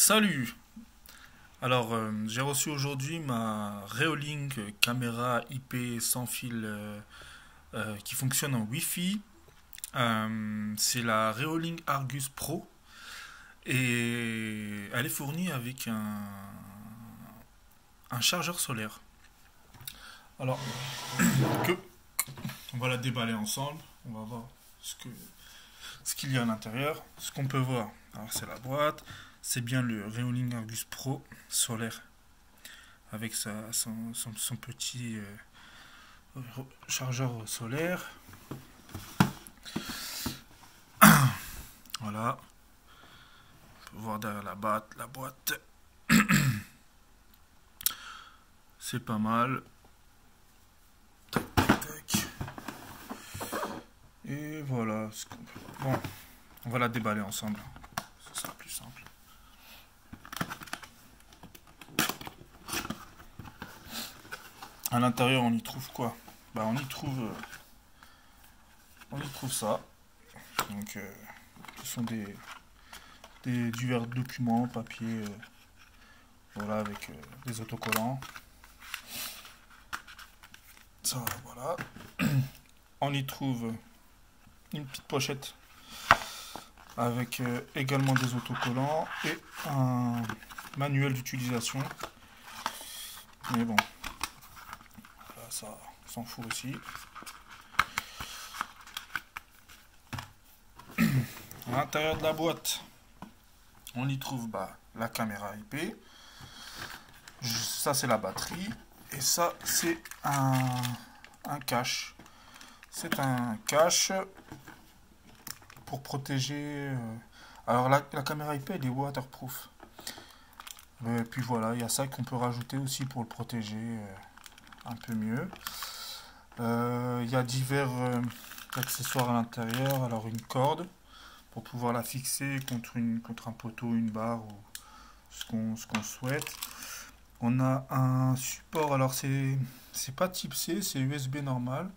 Salut! Alors, j'ai reçu aujourd'hui ma Reolink caméra IP sans fil qui fonctionne en Wi-Fi. C'est la Reolink Argus Pro et elle est fournie avec un chargeur solaire. Alors, que, on va la déballer ensemble. On va voir ce qu'il y a à l'intérieur. Ce qu'on peut voir, alors c'est la boîte. C'est bien le Reolink Argus Pro solaire avec son petit chargeur solaire. Voilà. On peut voir derrière la boîte. C'est pas mal. Tac, tac, tac. Et voilà. Bon, on va la déballer ensemble. Ce sera plus simple. À l'intérieur, on y trouve quoi? Bah, on y trouve ça. Donc, ce sont des divers documents, papier, voilà, avec des autocollants. Ça, voilà. On y trouve une petite pochette avec également des autocollants et un manuel d'utilisation. Mais bon, voilà, ça s'en fout aussi. À l'intérieur de la boîte, on y trouve la caméra IP. Ça, c'est la batterie. Et ça, c'est un cache. C'est un cache pour protéger. Alors, la caméra IP, elle est waterproof. Et puis voilà, il y a ça qu'on peut rajouter aussi pour le protéger un peu mieux. Il y a divers accessoires à l'intérieur. Alors, une corde pour pouvoir la fixer contre un poteau, une barre ou ce qu'on souhaite. On a un support, alors c'est pas type C, c'est USB normal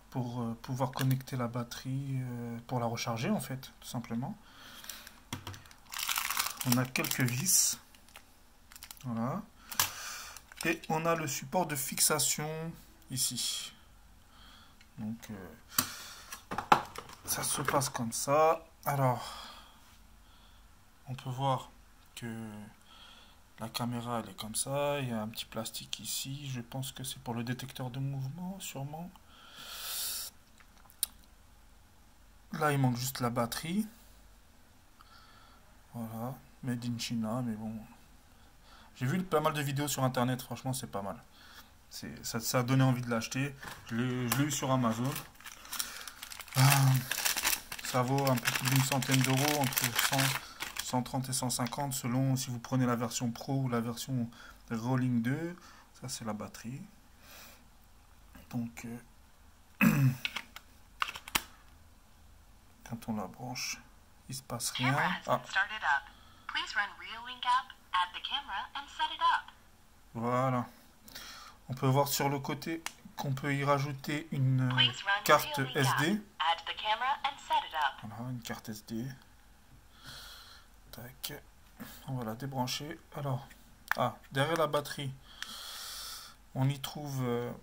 pour pouvoir connecter la batterie, pour la recharger en fait, tout simplement. On a quelques vis, voilà, et on a le support de fixation ici. Donc ça se passe comme ça. Alors, on peut voir que la caméra, elle est comme ça. Il y a un petit plastique ici. Je pense que c'est pour le détecteur de mouvement, sûrement. Là, il manque juste la batterie. Voilà. Made in China, mais bon. J'ai vu pas mal de vidéos sur Internet. Franchement, c'est pas mal. Ça a donné envie de l'acheter. Je l'ai eu sur Amazon. Ça vaut un peu plus d'une centaine d'euros, entre 130 et 150 selon si vous prenez la version Pro ou la version Reolink 2. Ça, c'est la batterie. Donc, quand on la branche, il se passe rien. Ah. Voilà. On peut voir sur le côté qu'on peut y rajouter une carte SD. Voilà, une carte SD. Tac. On va la débrancher. Alors, derrière la batterie, on y trouve le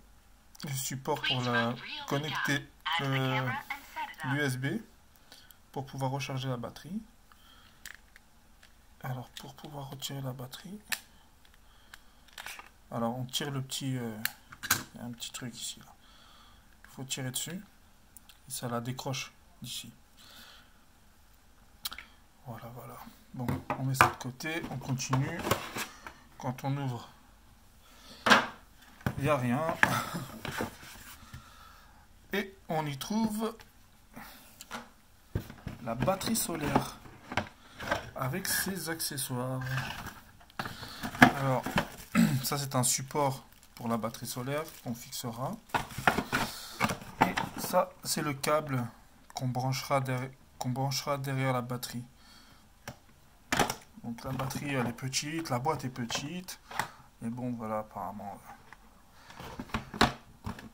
support pour la connecter l'USB pour pouvoir recharger la batterie. Alors, pour pouvoir retirer la batterie, alors on tire le petit, il y a un petit truc ici. Là. Il faut tirer dessus et ça la décroche d'ici. Voilà, voilà. Bon, on met ça de côté, on continue. Quand on ouvre, il n'y a rien. Et on y trouve la batterie solaire avec ses accessoires. Alors, ça c'est un support pour la batterie solaire qu'on fixera. Et ça, c'est le câble qu'on branchera derrière la batterie. Donc la batterie, elle est petite, la boîte est petite. Mais bon, voilà, apparemment...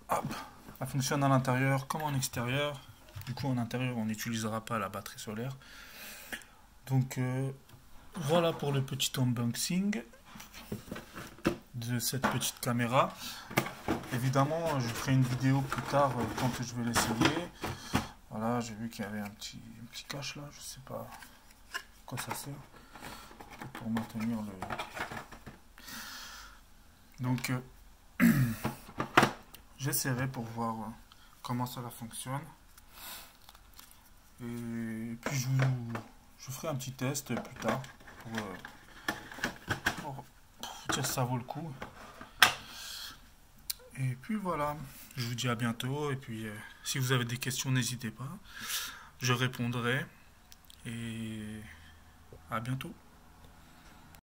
Hop, elle fonctionne à l'intérieur comme en extérieur. Du coup, en intérieur, on n'utilisera pas la batterie solaire. Donc, voilà pour le petit unboxing de cette petite caméra. Évidemment, je ferai une vidéo plus tard quand je vais l'essayer. Voilà, j'ai vu qu'il y avait un petit cache là, je sais pas à quoi ça sert. Pour maintenir le... Donc, j'essaierai pour voir comment cela fonctionne. Et puis je ferai un petit test plus tard pour dire si ça vaut le coup. Et puis voilà, je vous dis à bientôt. Et puis si vous avez des questions, n'hésitez pas. Je répondrai. Et à bientôt.